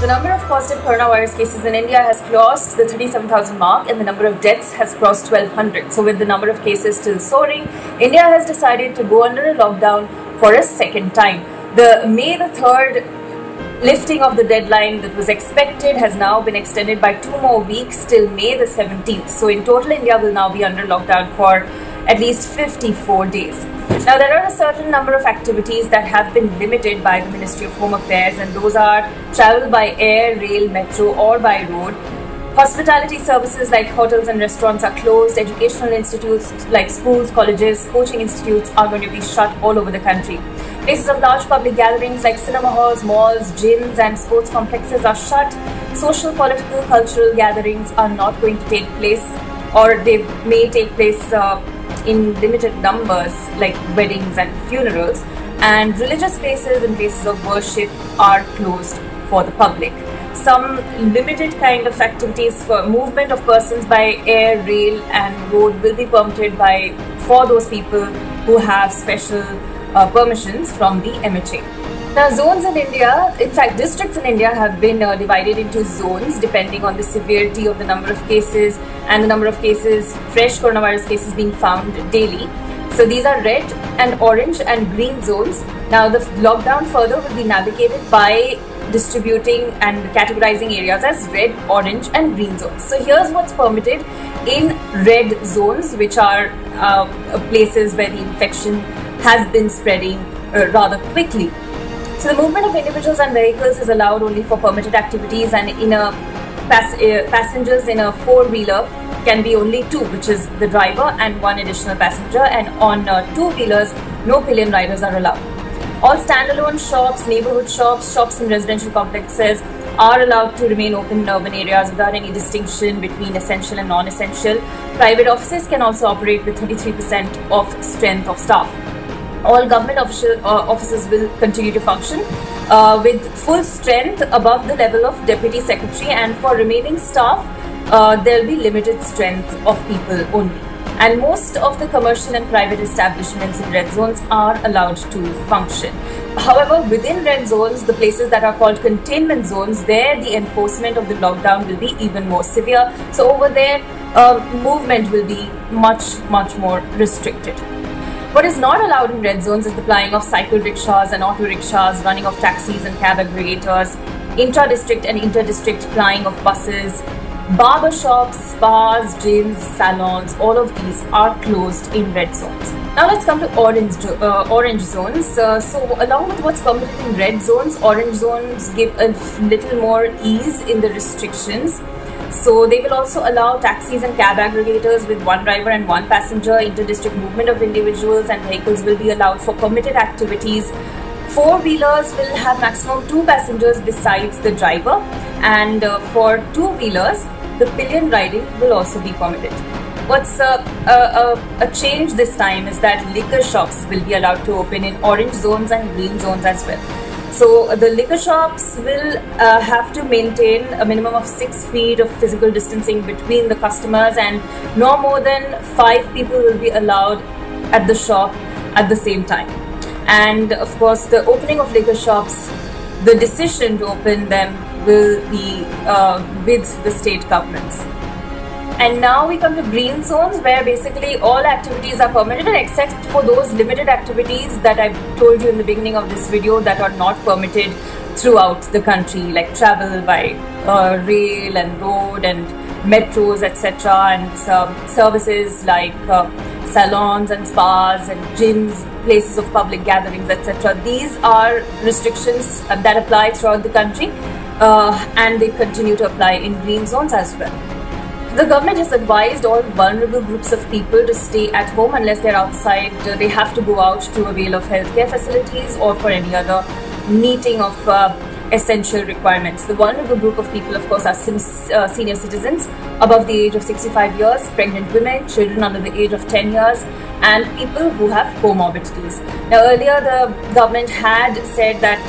number of positive coronavirus cases in India has crossed the 37,000 mark and the number of deaths has crossed 1,200. So with the number of cases still soaring, India has decided to go under a lockdown for a second time. The May the 3rd lifting of the deadline that was expected has now been extended by 2 more weeks till May the 17th. So in total, India will now be under lockdown for at least 54 days. Now, there are a certain number of activities that have been limited by the Ministry of Home Affairs, and those are travel by air, rail, metro or by road. Hospitality services like hotels and restaurants are closed. Educational institutes like schools, colleges, coaching institutes are going to be shut all over the country. Places of large public gatherings like cinema halls, malls, gyms and sports complexes are shut. Social, political, cultural gatherings are not going to take place, or they may take place in limited numbers like weddings and funerals, and religious places and places of worship are closed for the public. Some limited kind of activities for movement of persons by air, rail and road will be permitted for those people who have special permissions from the MHA. Now, zones in India, in fact districts in India have been divided into zones depending on the severity of the number of cases and the number of cases, fresh coronavirus cases being found daily. So these are red and orange and green zones. Now the lockdown further will be navigated by distributing and categorizing areas as red, orange and green zones. So here's what's permitted in red zones, which are places where the infection has been spreading rather quickly. So the movement of individuals and vehicles is allowed only for permitted activities, and in a passengers in a four-wheeler can be only 2, which is the driver and 1 additional passenger, and on 2-wheelers no pillion riders are allowed. All standalone shops, neighborhood shops, shops in residential complexes are allowed to remain open in urban areas without any distinction between essential and non-essential. Private offices can also operate with 33% of strength of staff. All government offices will continue to function with full strength above the level of Deputy Secretary, and for remaining staff, there will be limited strength of people only. And most of the commercial and private establishments in red zones are allowed to function. However, within red zones, the places that are called containment zones, there the enforcement of the lockdown will be even more severe. So over there, movement will be much more restricted. What is not allowed in red zones is the plying of cycle rickshaws and auto rickshaws, running of taxis and cab aggregators, intra-district and inter-district plying of buses, barber shops, spas, gyms, salons, all of these are closed in red zones. Now let's come to orange zones. So along with what's permitted in red zones, orange zones give a little more ease in the restrictions. So they will also allow taxis and cab aggregators with 1 driver and 1 passenger. Inter-district movement of individuals and vehicles will be allowed for permitted activities. 4-wheelers will have maximum 2 passengers besides the driver, and for 2-wheelers, the pillion riding will also be permitted. What's a change this time is that liquor shops will be allowed to open in orange zones and green zones as well. So the liquor shops will have to maintain a minimum of 6 feet of physical distancing between the customers, and no more than 5 people will be allowed at the shop at the same time. And of course, the opening of liquor shops, the decision to open them will be with the state governments. And now we come to green zones, where basically all activities are permitted except for those limited activities that I told you in the beginning of this video that are not permitted throughout the country, like travel by rail and road and metros, etc., and services like salons and spas and gyms, places of public gatherings, etc. These are restrictions that apply throughout the country, and they continue to apply in green zones as well. The government has advised all vulnerable groups of people to stay at home unless they're outside. They have to go out to avail of healthcare facilities or for any other meeting of essential requirements. The vulnerable group of people, of course, are senior citizens above the age of 65 years, pregnant women, children under the age of 10 years, and people who have comorbidities. Now, earlier the government had said that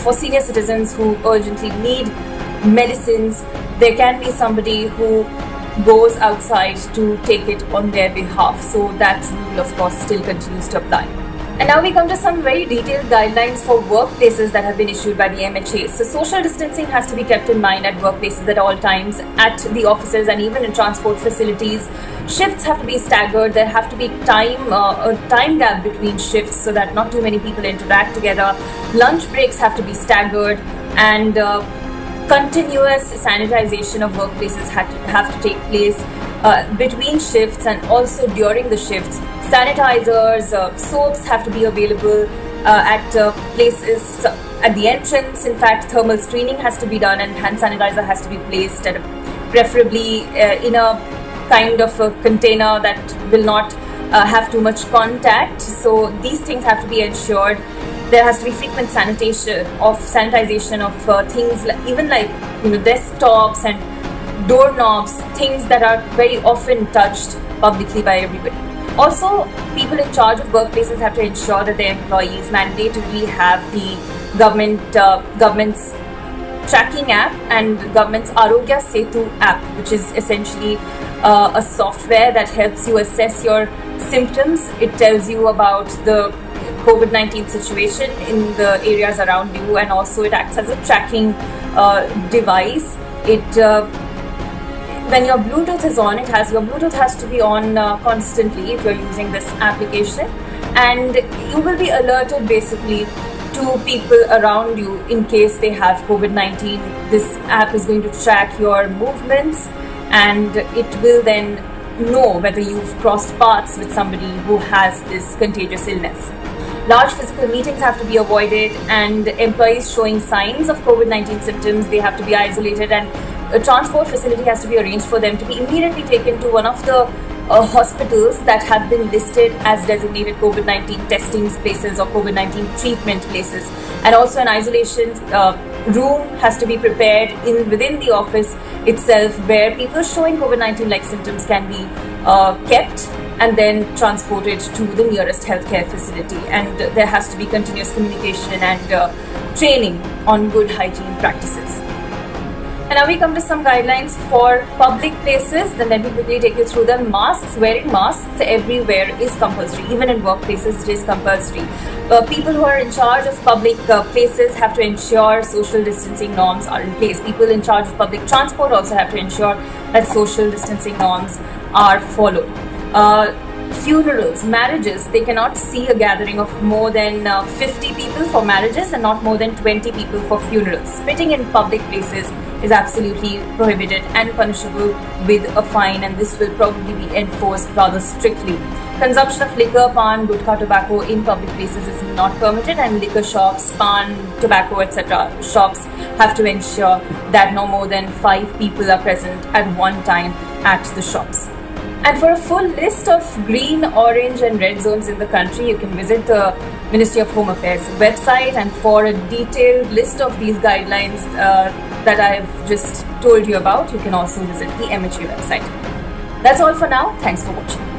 for senior citizens who urgently need medicines, there can be somebody who goes outside to take it on their behalf. So that rule, of course, still continues to apply. And now we come to some very detailed guidelines for workplaces that have been issued by the MHA. So social distancing has to be kept in mind at workplaces at all times, at the offices and even in transport facilities. Shifts have to be staggered. There have to be a time gap between shifts so that not too many people interact together. Lunch breaks have to be staggered, and continuous sanitization of workplaces have to take place between shifts and also during the shifts. Sanitizers, soaps have to be available at places at the entrance. In fact, thermal screening has to be done, and hand sanitizer has to be placed at preferably in a kind of a container that will not have too much contact. So these things have to be ensured. There has to be frequent sanitization of things even like desktops and doorknobs, things that are very often touched publicly by everybody. Also, people in charge of workplaces have to ensure that their employees mandatorily have the government's tracking app and government's Arogya Setu app, which is essentially a software that helps you assess your symptoms. It tells you about the COVID-19 situation in the areas around you, and also it acts as a tracking device. When your Bluetooth is on, your Bluetooth has to be on constantly if you're using this application, and you will be alerted basically to people around you in case they have COVID-19. This app is going to track your movements, and it will then know whether you've crossed paths with somebody who has this contagious illness. Large physical meetings have to be avoided, and employees showing signs of COVID-19 symptoms, they have to be isolated, and a transport facility has to be arranged for them to be immediately taken to one of the hospitals that have been listed as designated COVID-19 testing places or COVID-19 treatment places. And also an isolation room has to be prepared within the office itself, where people showing COVID-19 like symptoms can be kept and then transported to the nearest healthcare facility. And there has to be continuous communication and training on good hygiene practices. And now we come to some guidelines for public places. Then let me quickly take you through them. Masks, wearing masks everywhere is compulsory. Even in workplaces, it is compulsory. People who are in charge of public places have to ensure social distancing norms are in place. People in charge of public transport also have to ensure that social distancing norms are followed. Funerals, marriages, they cannot see a gathering of more than 50 people for marriages and not more than 20 people for funerals. Spitting in public places is absolutely prohibited and punishable with a fine, and this will probably be enforced rather strictly. Consumption of liquor, pan, gutkha, tobacco in public places is not permitted, and liquor shops, pan, tobacco, etc. shops have to ensure that no more than 5 people are present at one time at the shops. And for a full list of green, orange and red zones in the country, you can visit the Ministry of Home Affairs website, and for a detailed list of these guidelines that I've just told you about, you can also visit the MHA website. That's all for now. Thanks for watching.